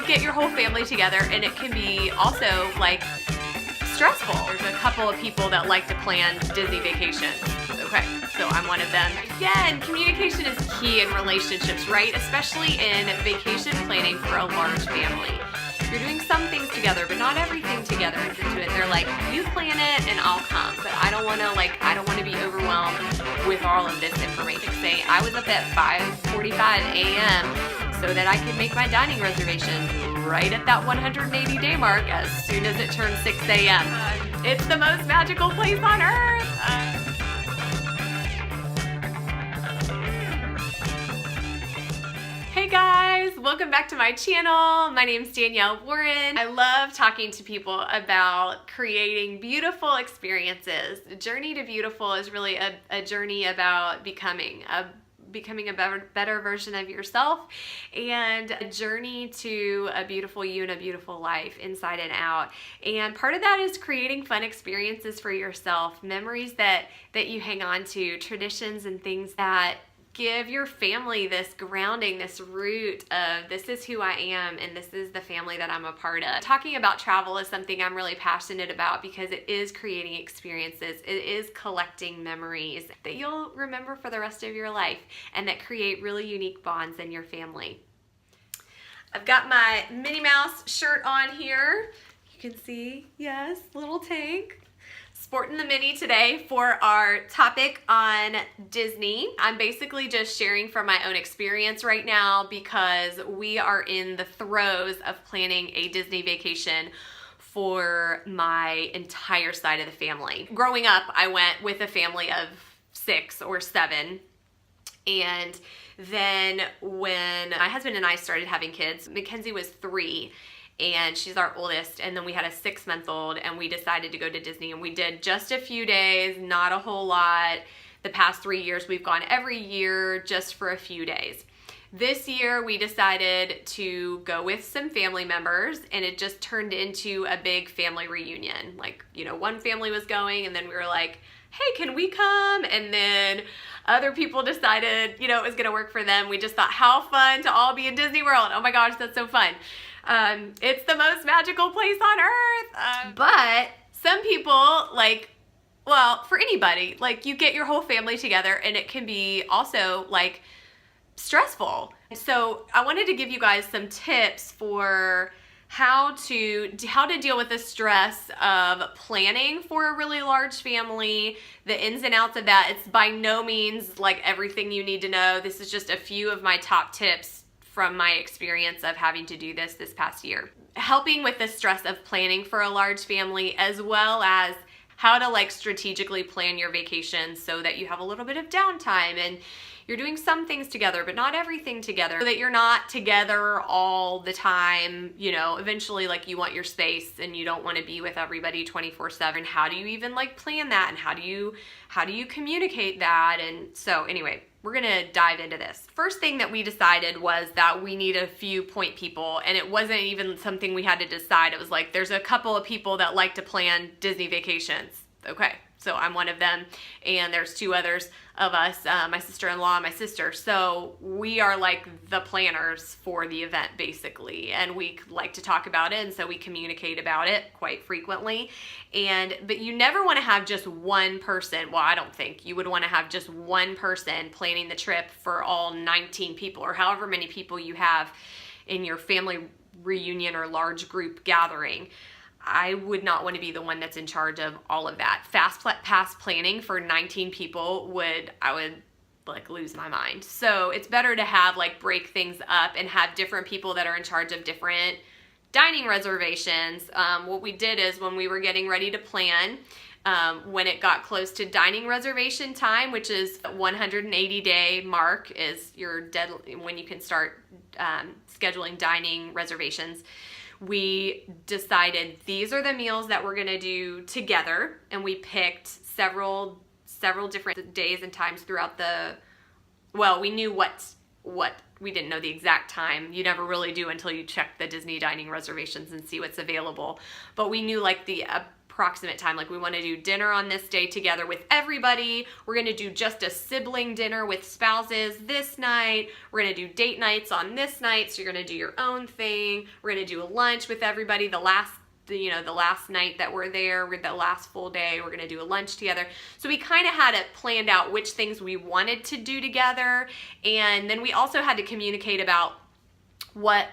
you get your whole family together, and it can be also like stressful. There's a couple of people that like to plan Disney vacations. Okay, so I'm one of them. Again, communication is key in relationships, right? Especially in vacation planning for a large family. You're doing some things together, but not everything together. They're like, you plan it and I'll come, but I don't want to be overwhelmed with all of this information. Say I was up at 5:45 a.m. so that I could make my dining reservation right at that 180-day mark as soon as it turns 6 a.m. It's the most magical place on earth. Hey guys, welcome back to my channel. My name's Danielle Warren. I love talking to people about creating beautiful experiences. The journey to beautiful is really a journey about becoming a better version of yourself, and a journey to a beautiful you and a beautiful life inside and out. And part of that is creating fun experiences for yourself, memories that you hang on to, traditions and things that give your family this grounding, this root of this is who I am and this is the family that I'm a part of. Talking about travel is something I'm really passionate about because it is creating experiences. It is collecting memories that you'll remember for the rest of your life and that create really unique bonds in your family. I've got my Minnie Mouse shirt on here. You can see, yes, little tank. Sporting the Minnie today for our topic on Disney. I'm basically just sharing from my own experience right now because we are in the throes of planning a Disney vacation for my entire side of the family. Growing up, I went with a family of 6 or 7, and then when my husband and I started having kids, Mackenzie was 3. And she's our oldest, and then we had a 6-month-old, and we decided to go to Disney, and we did just a few days, not a whole lot. The past 3 years we've gone every year just for a few days. This year we decided to go with some family members, and it just turned into a big family reunion. Like, you know, one family was going, and then we were like, hey, can we come? And then other people decided, you know, it was gonna work for them. We just thought, how fun to all be in Disney World. Oh my gosh, that's so fun. It's the most magical place on earth. But some people, like, well, for anybody, like, you get your whole family together and it can be also like stressful. So I wanted to give you guys some tips for how to deal with the stress of planning for a really large family, the ins and outs of that. It's by no means like everything you need to know. This is just a few of my top tips from my experience of having to do this past year. Helping with the stress of planning for a large family, as well as how to like strategically plan your vacation so that you have a little bit of downtime and you're doing some things together, but not everything together, so that you're not together all the time. You know, eventually like you want your space and you don't want to be with everybody 24/7. How do you even like plan that? And how do you communicate that? And so anyway, we're gonna dive into this. First thing that we decided was that we need a few point people, and it wasn't even something we had to decide. It was like, there's a couple of people that like to plan Disney vacations. Okay, so I'm one of them, and there's 2 others of us, my sister-in-law and my sister. So we are like the planners for the event basically, and we like to talk about it, and so we communicate about it quite frequently. But you never want to have just one person. Well, I don't think you would want to have just one person planning the trip for all 19 people or however many people you have in your family reunion or large group gathering. I would not want to be the one that's in charge of all of that. Fast planning for 19 people I would like lose my mind. So it's better to have like break things up and have different people that are in charge of different dining reservations. What we did is when we were getting ready to plan, when it got close to dining reservation time, which is 180-day mark is your deadline when you can start scheduling dining reservations, we decided these are the meals that we're gonna do together, and we picked several different days and times throughout we knew what we didn't know the exact time. You never really do until you check the Disney dining reservations and see what's available. But we knew like the approximate time. Like we want to do dinner on this day together with everybody. We're going to do just a sibling dinner with spouses this night. We're going to do date nights on this night. So you're going to do your own thing. We're going to do a lunch with everybody the last night that we're there, the last full day, we're going to do a lunch together. So we kind of had it planned out which things we wanted to do together. And then we also had to communicate about what,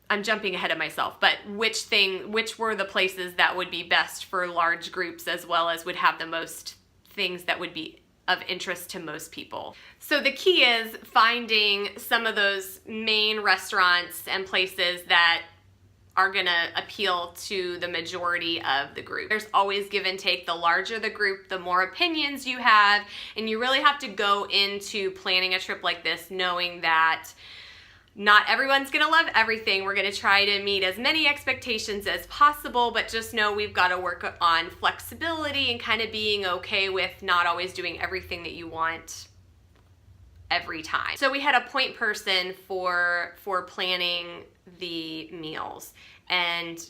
I'm jumping ahead of myself, but which were the places that would be best for large groups, as well as would have the most things that would be of interest to most people. So the key is finding some of those main restaurants and places that are gonna appeal to the majority of the group. There's always give and take. The larger the group, the more opinions you have, and you really have to go into planning a trip like this knowing that not everyone's gonna love everything. We're gonna try to meet as many expectations as possible, but just know we've gotta work on flexibility and kind of being okay with not always doing everything that you want every time. So we had a point person for planning the meals, and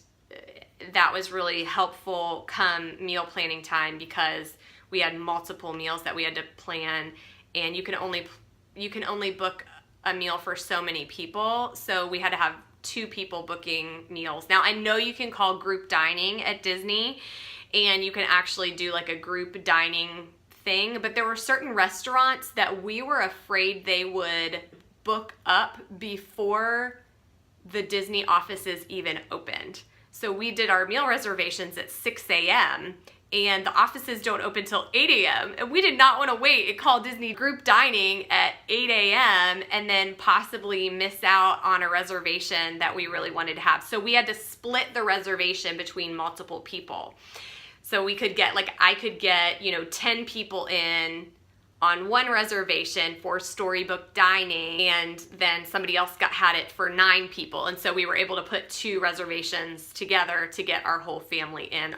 that was really helpful come meal planning time, because we had multiple meals that we had to plan, and you can only book a meal for so many people. So we had to have 2 people booking meals. Now I know you can call group dining at Disney, and you can actually do like a group dining thing, but there were certain restaurants that we were afraid they would book up before the Disney offices even opened. So we did our meal reservations at 6 a.m. and the offices don't open till 8 a.m. and we did not want to wait and call Disney group dining at 8 a.m. and then possibly miss out on a reservation that we really wanted to have. So we had to split the reservation between multiple people. So we could get, like, I could get, 10 people in on one reservation for storybook dining, and then somebody else had it for 9 people. And so we were able to put 2 reservations together to get our whole family in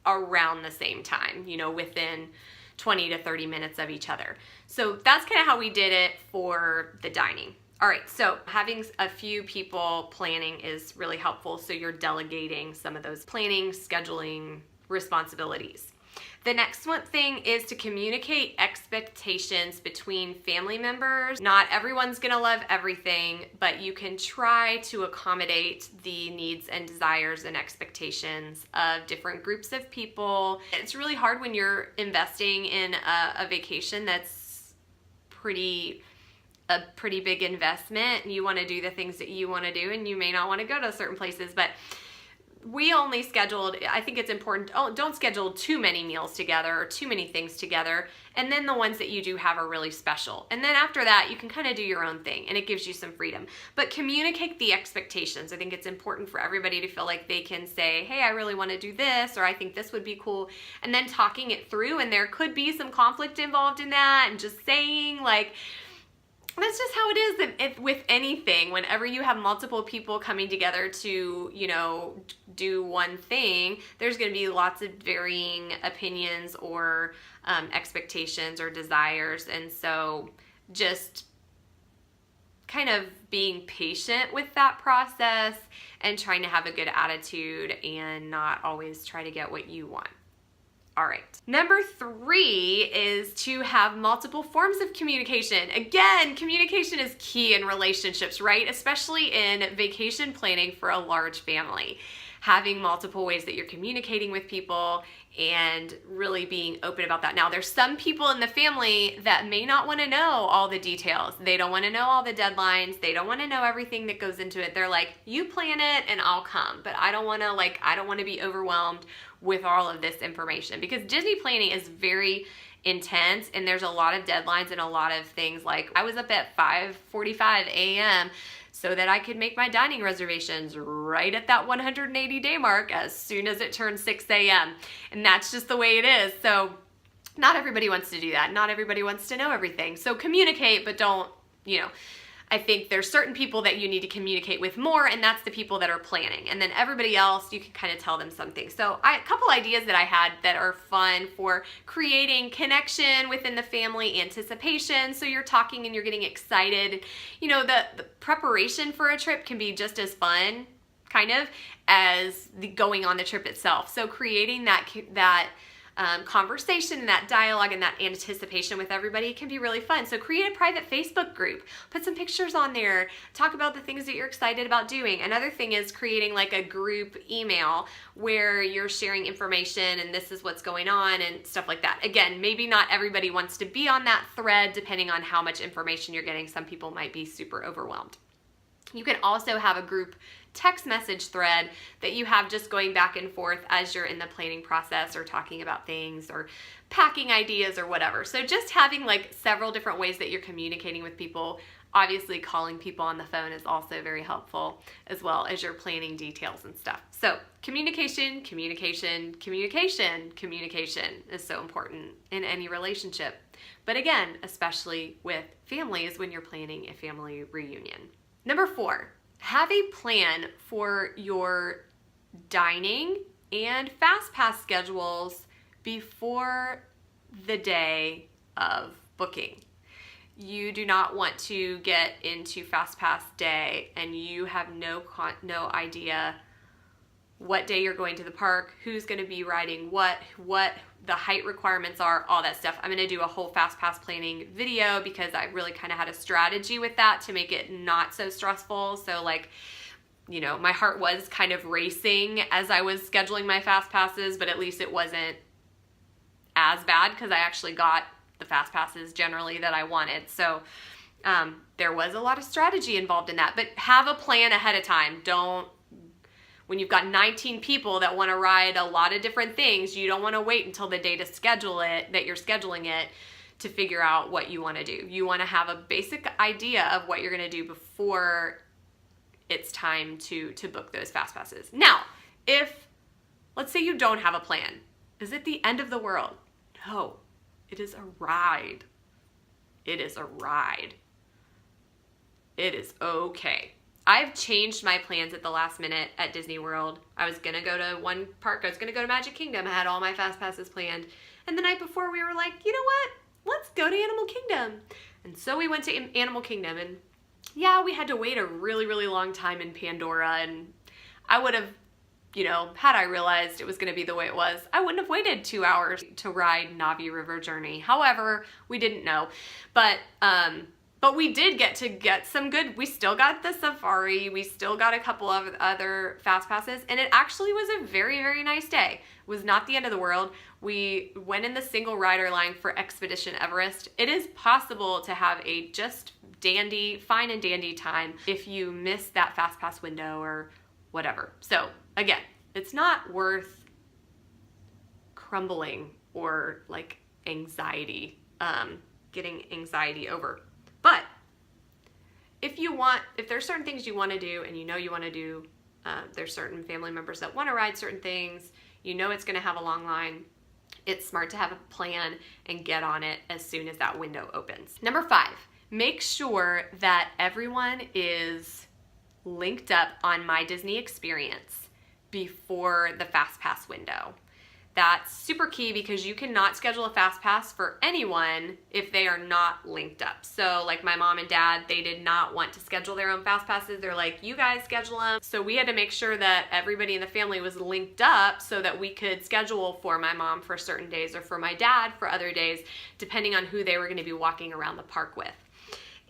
around the same time, within 20 to 30 minutes of each other. So that's kind of how we did it for the dining. All right, so having a few people planning is really helpful. So you're delegating some of those planning, scheduling responsibilities. The next one thing is to communicate expectations between family members. Not everyone's gonna love everything, but you can try to accommodate the needs and desires and expectations of different groups of people. It's really hard when you're investing in a vacation that's a pretty big investment, and you wanna do the things that you wanna do, and you may not wanna go to certain places, but we only scheduled, I think it's important, don't schedule too many meals together or too many things together, and then the ones that you do have are really special. And then after that, you can kind of do your own thing, and it gives you some freedom. But communicate the expectations. I think it's important for everybody to feel like they can say, hey, I really want to do this, or I think this would be cool, and then talking it through, and there could be some conflict involved in that, and just saying, like, that's just how it is with anything. Whenever you have multiple people coming together to, do one thing, there's going to be lots of varying opinions or expectations or desires. And so just kind of being patient with that process and trying to have a good attitude and not always try to get what you want. All right. Number 3 is to have multiple forms of communication. Again, communication is key in relationships, right? Especially in vacation planning for a large family. Having multiple ways that you're communicating with people and really being open about that. Now, there's some people in the family that may not want to know all the details. They don't want to know all the deadlines. They don't want to know everything that goes into it. They're like, you plan it and I'll come. But I don't want to be overwhelmed with all of this information, because Disney planning is very intense and there's a lot of deadlines and a lot of things. Like, I was up at 5:45 a.m. so that I could make my dining reservations right at that 180-day mark as soon as it turned 6 a.m. And that's just the way it is. So not everybody wants to do that. Not everybody wants to know everything. So communicate, but don't, I think there's certain people that you need to communicate with more, and that's the people that are planning. And then everybody else, you can kind of tell them something. So a couple ideas that I had that are fun for creating connection within the family, anticipation. So you're talking and you're getting excited. The preparation for a trip can be just as fun kind of as the going on the trip itself. So creating that conversation and that dialogue and that anticipation with everybody can be really fun. So create a private Facebook group, put some pictures on there, talk about the things that you're excited about doing. Another thing is creating like a group email where you're sharing information and this is what's going on and stuff like that. Again, maybe not everybody wants to be on that thread depending on how much information you're getting. Some people might be super overwhelmed. You can also have a group text message thread that you have just going back and forth as you're in the planning process or talking about things or packing ideas or whatever. So just having like several different ways that you're communicating with people. Obviously calling people on the phone is also very helpful, as well as your planning details and stuff. So communication, communication, communication, communication is so important in any relationship. But again, especially with families when you're planning a family reunion. Number 4, have a plan for your dining and FastPass schedules before the day of booking. You do not want to get into FastPass day and you have no idea what day you're going to the park, who's going to be riding what the height requirements are, all that stuff. I'm going to do a whole FastPass planning video because I really kind of had a strategy with that to make it not so stressful. So like, you know, my heart was kind of racing as I was scheduling my FastPasses, but at least it wasn't as bad because I actually got the FastPasses generally that I wanted. So there was a lot of strategy involved in that, but have a plan ahead of time. When you've got 19 people that want to ride a lot of different things, you don't want to wait until the day to schedule it, that you're scheduling it, to figure out what you want to do. You want to have a basic idea of what you're going to do before it's time to book those FastPasses. Now, let's say you don't have a plan, is it the end of the world? No, it is a ride. It is a ride. It is okay. I've changed my plans at the last minute at Disney World. I was going to go to one park. I was going to go to Magic Kingdom. I had all my FastPasses planned. And the night before we were like, you know what? Let's go to Animal Kingdom. And so we went to Animal Kingdom. And yeah, we had to wait a really, really long time in Pandora. And I would have, you know, had I realized it was going to be the way it was, I wouldn't have waited 2 hours to ride Navi River Journey. However, we didn't know. But we did get some good, we still got the safari, we still got a couple of other FastPasses, and it actually was a very, very nice day. It was not the end of the world. We went in the single rider line for Expedition Everest. It is possible to have a just dandy, fine and dandy time if you miss that FastPass window or whatever. So again, it's not worth crumbling or like anxiety, getting anxiety over. But if there's certain things you want to do and you know you want to do, there's certain family members that want to ride certain things, you know it's going to have a long line, it's smart to have a plan and get on it as soon as that window opens. Number 5, make sure that everyone is linked up on My Disney Experience before the FastPass window. That's super key because you cannot schedule a FastPass for anyone if they are not linked up. So like my mom and dad, they did not want to schedule their own FastPasses. They're like, you guys schedule them. So we had to make sure that everybody in the family was linked up so that we could schedule for my mom for certain days or for my dad for other days, depending on who they were going to be walking around the park with.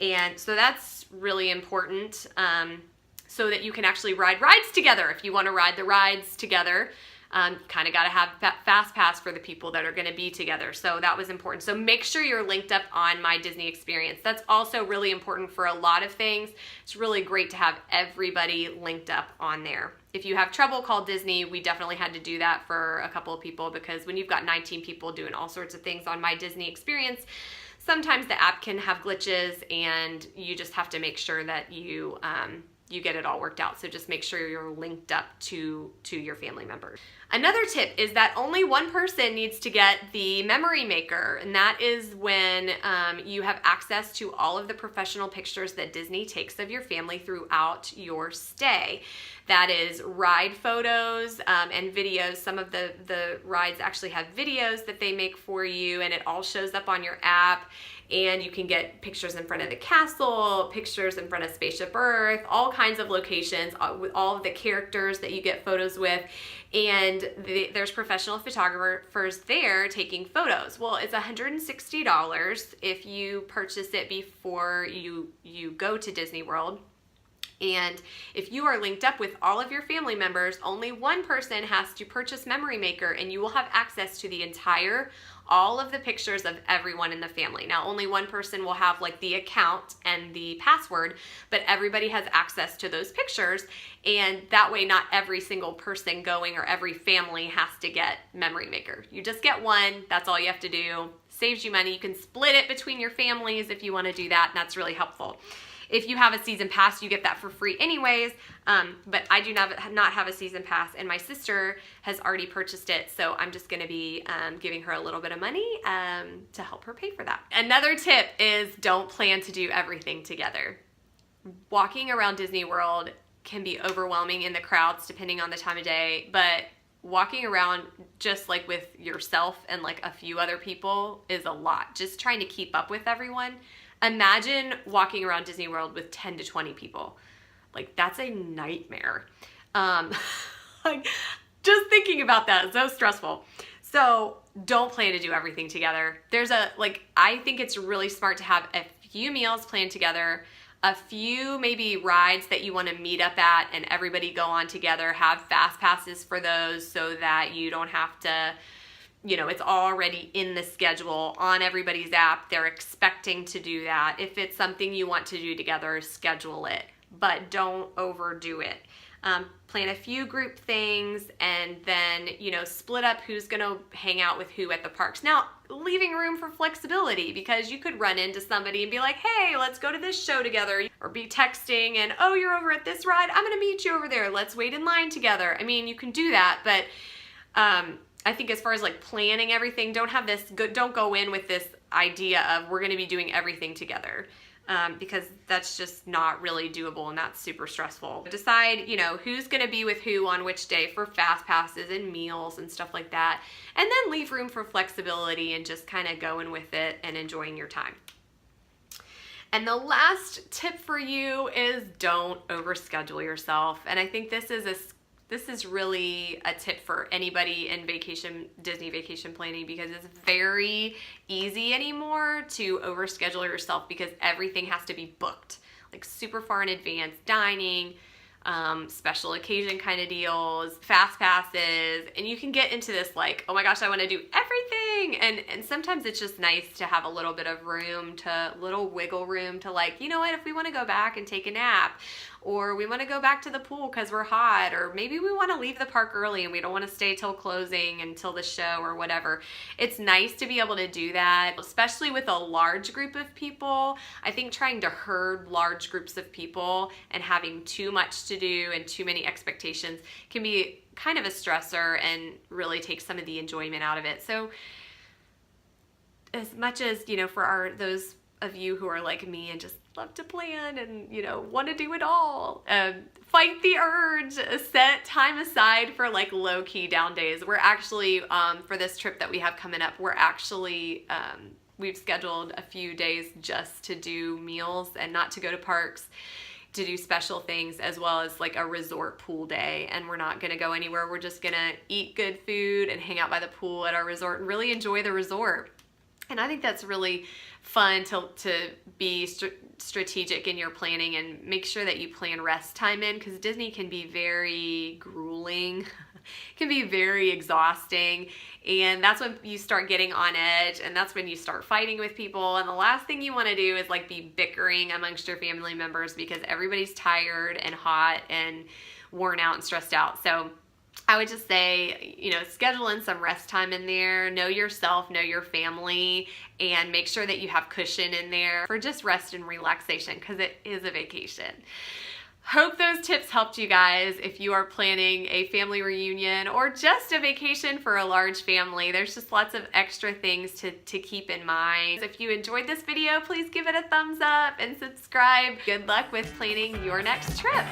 And so that's really important, so that you can actually ride rides together. If you want to ride the rides together, kind of got to have FastPass for the people that are going to be together. So that was important. So make sure you're linked up on My Disney Experience. That's also really important for a lot of things. It's really great to have everybody linked up on there. If you have trouble, call Disney. We definitely had to do that for a couple of people because when you've got 19 people doing all sorts of things on My Disney Experience, sometimes the app can have glitches and you just have to make sure that you get it all worked out. So just make sure you're linked up to your family members. Another tip is that only one person needs to get the memory maker, and that is when you have access to all of the professional pictures that Disney takes of your family throughout your stay. That is ride photos and videos. Some of the rides actually have videos that they make for you, and it all shows up on your app. and you can get pictures in front of the castle, pictures in front of Spaceship Earth, all kinds of locations with all of the characters that you get photos with. And there's professional photographers there taking photos. Well, it's $160 if you purchase it before you go to Disney World. And if you are linked up with all of your family members, only one person has to purchase Memory Maker, and you will have access to all of the pictures of everyone in the family. Now, only one person will have like the account and the password, but everybody has access to those pictures. And that way, not every single person going or every family has to get Memory Maker. You just get one. That's all you have to do. Saves you money. You can split it between your families if you want to do that, and that's really helpful. If you have a season pass, you get that for free anyways, but I do not have a season pass, and my sister has already purchased it, so I'm just gonna be giving her a little bit of money to help her pay for that. Another tip is don't plan to do everything together. Walking around Disney World can be overwhelming in the crowds depending on the time of day, but walking around just like with yourself and like a few other people is a lot. Just trying to keep up with everyone. Imagine walking around Disney World with 10 to 20 people. Like, that's a nightmare. Like, just thinking about that is so stressful. So don't plan to do everything together. I think it's really smart to have a few meals planned together, a few maybe rides that you want to meet up at and everybody go on together, have fast passes for those so that you don't have to, it's already in the schedule on everybody's app. They're expecting to do that. If it's something you want to do together, schedule it, but don't overdo it. Plan a few group things and then, split up who's going to hang out with who at the parks. Now, leaving room for flexibility, because you could run into somebody and be like, hey, let's go to this show together, or be texting and, oh, you're over at this ride. I'm going to meet you over there. Let's wait in line together. I mean, you can do that, but, I think as far as like planning everything, don't go in with this idea of we're going to be doing everything together, because that's just not really doable and that's super stressful. Decide, who's going to be with who on which day for fast passes and meals and stuff like that, and then leave room for flexibility and just kind of going with it and enjoying your time. And the last tip for you is don't overschedule yourself. And I think this is really a tip for anybody in Disney vacation planning, because it's very easy anymore to overschedule yourself because everything has to be booked, like super far in advance, dining, special occasion kind of deals, fast passes, and you can get into this like, oh my gosh, I want to do everything. And sometimes it's just nice to have a little bit of wiggle room to like, what, if we want to go back and take a nap, or we want to go back to the pool because we're hot, or maybe we want to leave the park early and we don't want to stay till closing until the show or whatever. It's nice to be able to do that, especially with a large group of people. I think trying to herd large groups of people and having too much to do and too many expectations can be kind of a stressor and really take some of the enjoyment out of it. So as much as, for those of you who are like me and just love to plan and, want to do it all, fight the urge, set time aside for like low-key down days. We're actually, for this trip that we have coming up, we've scheduled a few days just to do meals and not to go to parks, to do special things, as well as like a resort pool day. And we're not going to go anywhere. We're just going to eat good food and hang out by the pool at our resort and really enjoy the resort. And I think that's really fun to be strategic in your planning and make sure that you plan rest time in, because Disney can be very grueling, can be very exhausting, and that's when you start getting on edge, and that's when you start fighting with people. And the last thing you want to do is like be bickering amongst your family members because everybody's tired and hot and worn out and stressed out. So I would just say, schedule in some rest time in there, know yourself, know your family, and make sure that you have cushion in there for just rest and relaxation, because it is a vacation. Hope those tips helped you guys if you are planning a family reunion or just a vacation for a large family. There's just lots of extra things to keep in mind. If you enjoyed this video, please give it a thumbs up and subscribe. Good luck with planning your next trip.